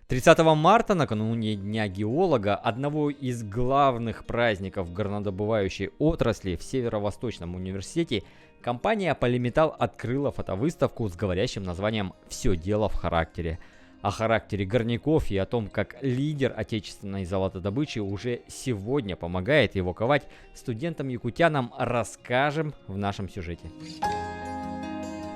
30 марта, накануне Дня геолога, одного из главных праздников горнодобывающей отрасли в Северо-Восточном университете, компания Polymetal открыла фотовыставку с говорящим названием «Все дело в характере». О характере горняков и о том, как лидер отечественной золотодобычи уже сегодня помогает его ковать, студентам-якутянам расскажем в нашем сюжете.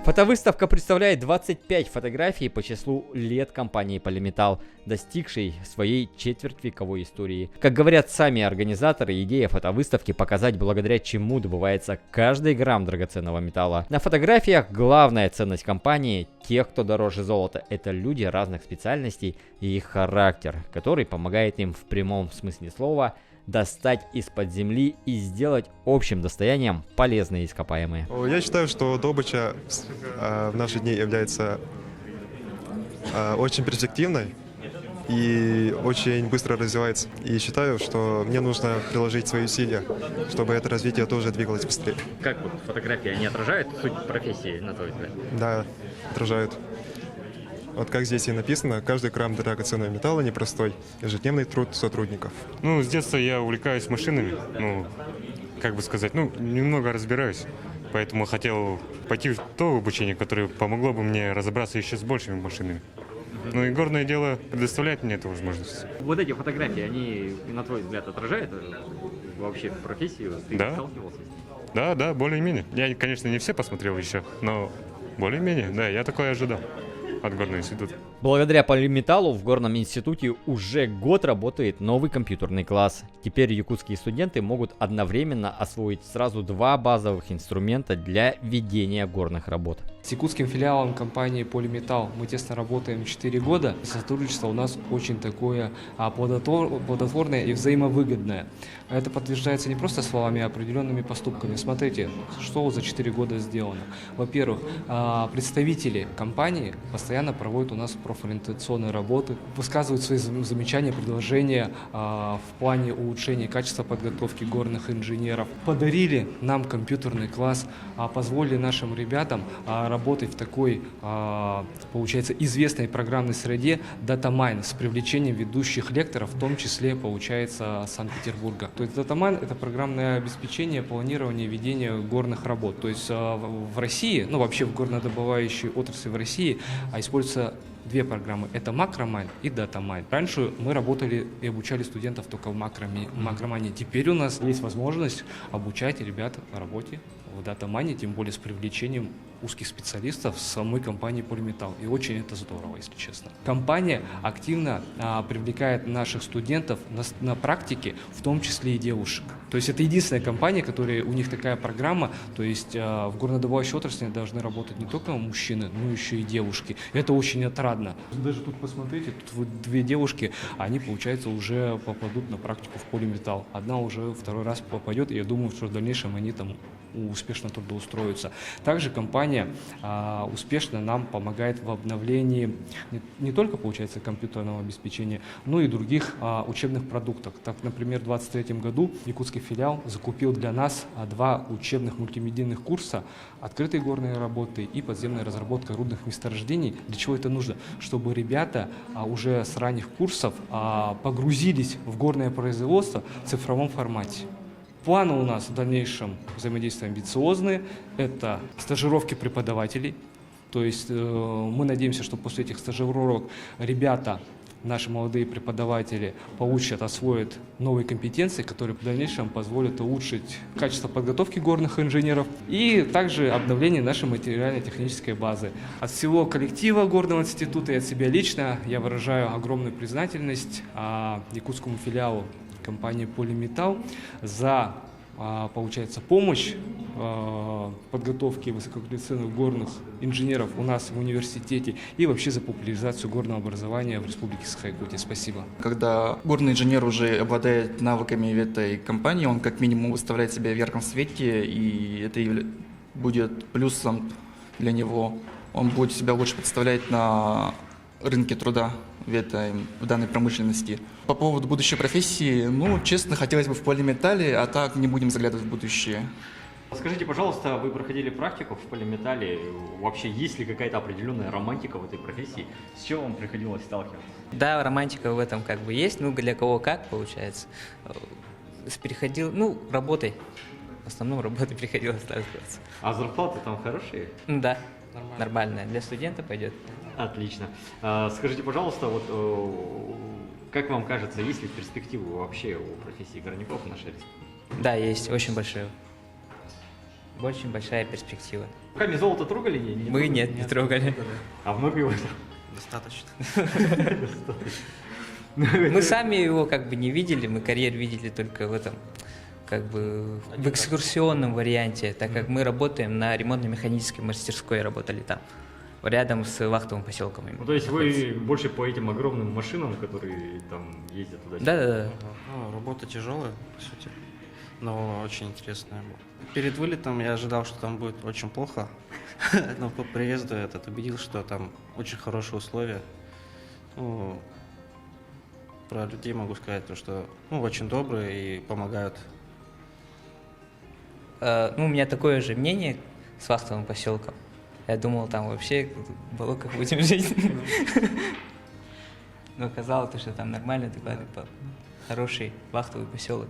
Фотовыставка представляет 25 фотографий по числу лет компании Polymetal, достигшей своей четвертьвековой истории. Как говорят сами организаторы, идея фотовыставки показать, благодаря чему добывается каждый грамм драгоценного металла. На фотографиях главная ценность компании, тех, кто дороже золота, это люди разных специальностей и их характер, который помогает им в прямом смысле слова достать из-под земли и сделать общим достоянием полезные ископаемые. Я считаю, что добыча в наши дни является очень перспективной и очень быстро развивается. И считаю, что мне нужно приложить свои усилия, чтобы это развитие тоже двигалось быстрее. Как вот фотографии, они отражают суть профессии, на твой взгляд? Да, отражают. Вот как здесь и написано, каждый грамм драгоценного металла непростой, ежедневный труд сотрудников. С детства я увлекаюсь машинами, немного разбираюсь, поэтому хотел пойти в то обучение, которое помогло бы мне разобраться еще с большими машинами. И горное дело предоставляет мне эту возможность. Вот эти фотографии, они, на твой взгляд, отражают вообще профессию? Ты сталкивался с ней? Да, более-менее. Я, конечно, не все посмотрел еще, но более-менее, да, я такое ожидал от горного института. Благодаря Polymetal в горном институте уже год работает новый компьютерный класс. Теперь якутские студенты могут одновременно освоить сразу два базовых инструмента для ведения горных работ. С якутским филиалом компании Polymetal мы тесно работаем 4 года. Сотрудничество у нас очень такое плодотворное и взаимовыгодное. Это подтверждается не просто словами, а определенными поступками. Смотрите, что за 4 года сделано. Во-первых, представители компании постоянно проводят у нас профориентационные работы, высказывают свои замечания, предложения в плане улучшения качества подготовки горных инженеров. Подарили нам компьютерный класс, позволили нашим ребятам работать в такой, получается, известной программной среде DataMine с привлечением ведущих лекторов, в том числе, получается, Санкт-Петербурга. То есть DataMine — это программное обеспечение, планирование, ведение горных работ. То есть в России, вообще в горнодобывающей отрасли в России используются две программы. Это MacroMine и DataMine. Раньше мы работали и обучали студентов только в MacroMine. Теперь у нас есть возможность обучать ребят работе в DataMine, тем более с привлечением узких специалистов с самой компании Polymetal. И очень это здорово, если честно. Компания активно привлекает наших студентов на практике, в том числе и девушек. То есть это единственная компания, у них такая программа, то есть в горнодобывающей отрасли должны работать не только мужчины, но еще и девушки. Это очень отрадно. Даже тут посмотрите, тут вот две девушки, они, получается, уже попадут на практику в Polymetal. Одна уже второй раз попадет, и я думаю, что в дальнейшем они там успешно трудоустроятся. Также компания успешно нам помогает в обновлении не только, получается, компьютерного обеспечения, но и других учебных продуктов. Так, например, в 2023 году якутский филиал закупил для нас 2 учебных мультимедийных курса «Открытые горные работы» и «Подземная разработка рудных месторождений». Для чего это нужно? Чтобы ребята уже с ранних курсов погрузились в горное производство в цифровом формате. Планы у нас в дальнейшем взаимодействия амбициозные. Это стажировки преподавателей. То есть мы надеемся, что после этих стажировок ребята, наши молодые преподаватели, освоят новые компетенции, которые в дальнейшем позволят улучшить качество подготовки горных инженеров и также обновление нашей материально-технической базы. От всего коллектива Горного института и от себя лично я выражаю огромную признательность якутскому филиалу компании Polymetal за, получается, помощь в подготовке высококвалифицированных горных инженеров у нас в университете и вообще за популяризацию горного образования в Республике Саха-Якутия. Спасибо. Когда горный инженер уже обладает навыками в этой компании, он как минимум выставляет себя в ярком свете, и это будет плюсом для него. Он будет себя лучше представлять на рынке труда в данной промышленности. По поводу будущей профессии, честно, хотелось бы в Polymetal, а так не будем заглядывать в будущее. Скажите, пожалуйста, вы проходили практику в полиметалле. Вообще, есть ли какая-то определенная романтика в этой профессии? С чем вам приходилось сталкиваться? Да, романтика в этом как бы есть, ну для кого как получается. Переходил, ну, работой. В основном работой приходилось сталкиваться. А зарплаты там хорошие? Ну да, нормальная. Для студента пойдет. Отлично. Скажите, пожалуйста, вот как вам кажется, есть ли перспективы вообще у профессии горняков в нашей республике? Да, есть, очень большая перспектива. Руками золото трогали? Мы нет, не трогали. А много его? Достаточно. Мы сами его как бы не видели, мы карьер видели только в этом, как бы в экскурсионном варианте, так как мы работаем на ремонтно-механической мастерской, работали там, рядом с вахтовым поселком. Ну, то есть вы больше по этим огромным машинам, которые там ездят туда-сюда? Да. Ну, работа тяжелая, по сути, но очень интересная. Перед вылетом я ожидал, что там будет очень плохо, но по приезду убедился, что там очень хорошие условия. Ну, про людей могу сказать, то, что очень добрые и помогают. Ну, у меня такое же мнение с вахтовым поселком. Я думал, там вообще в балоках будем жить. Но оказалось, что там нормально, такой хороший вахтовый поселок.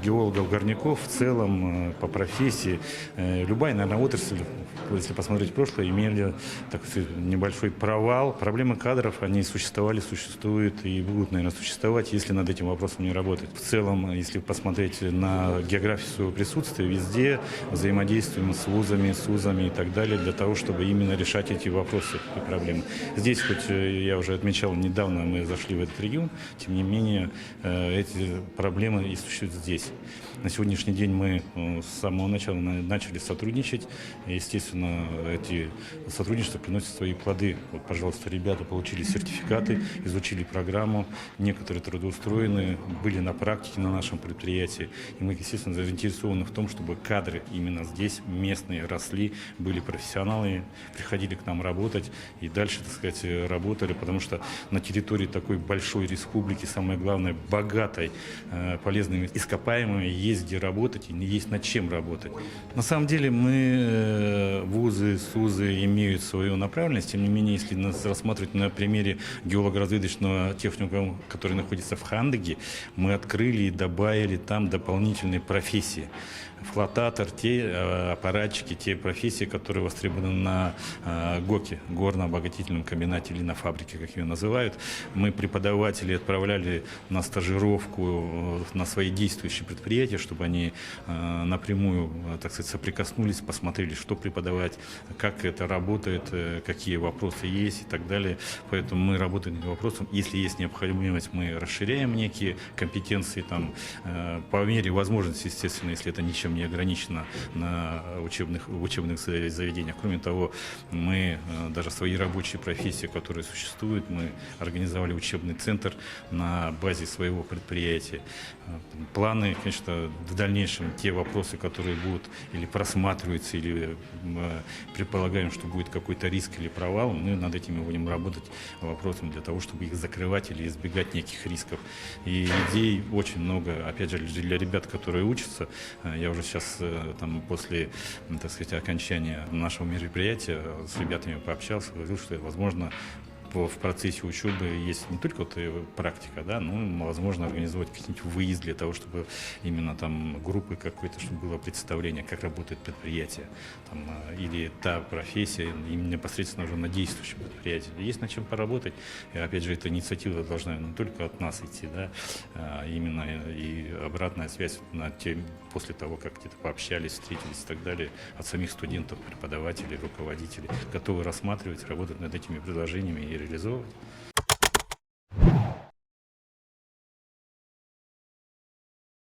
Геологов, горняков в целом по профессии, любая, наверное, отрасль, если посмотреть прошлое, имели такой небольшой провал. Проблемы кадров, они существовали, существуют и будут, наверное, существовать, если над этим вопросом не работать. В целом, если посмотреть на географию своего присутствия, везде взаимодействуем с вузами, с УЗами и так далее, для того, чтобы именно решать эти вопросы и проблемы. Здесь, хоть я уже отмечал, недавно мы зашли в этот регион, тем не менее, эти проблемы и существуют здесь. На сегодняшний день мы с самого начала начали сотрудничать. Естественно, эти сотрудничества приносят свои плоды. Вот, пожалуйста, ребята получили сертификаты, изучили программу, некоторые трудоустроены, были на практике на нашем предприятии. И мы, естественно, заинтересованы в том, чтобы кадры именно здесь местные росли, были профессионалы, приходили к нам работать и дальше, так сказать, работали, потому что на территории такой большой республики, самое главное, богатой полезными ископаемыми, есть где работать и есть над чем работать. На самом деле мы, вузы, СУЗы имеют свою направленность, тем не менее, если нас рассматривать на примере геолого-разведочного техникума, который находится в Хандыге, мы открыли и добавили там дополнительные профессии. Флотатор, те аппаратчики, те профессии, которые востребованы на ГОКе, горно-обогатительном комбинате или на фабрике, как ее называют. Мы преподаватели отправляли на стажировку на свои действующие предприятия, чтобы они напрямую, так сказать, соприкоснулись, посмотрели, что преподавать, как это работает, какие вопросы есть и так далее. Поэтому мы работаем над вопросом. Если есть необходимость, мы расширяем некие компетенции там, по мере возможности, естественно, если это ничем не ограничено на учебных заведениях. Кроме того, мы даже свои рабочие профессии, которые существуют, мы организовали учебный центр на базе своего предприятия. Планы, конечно, в дальнейшем, те вопросы, которые будут или просматриваются, или предполагаем, что будет какой-то риск или провал, мы над этими будем работать вопросами для того, чтобы их закрывать или избегать неких рисков. И идей очень много, опять же, для ребят, которые учатся. Я уже сейчас, там, после, так сказать, окончания нашего мероприятия с ребятами пообщался, говорил, что, возможно, в процессе учебы есть не только вот практика, да, но возможно организовать какие-нибудь выезд для того, чтобы именно там группы какой-то, чтобы было представление, как работает предприятие, там, или та профессия именно непосредственно уже на действующем предприятии. Есть над чем поработать. И, опять же, эта инициатива должна не только от нас идти, да, а именно и обратная связь на тем, после того, как где-то пообщались, встретились и так далее, от самих студентов, преподавателей, руководителей, готовы рассматривать, работать над этими предложениями и реализовывать.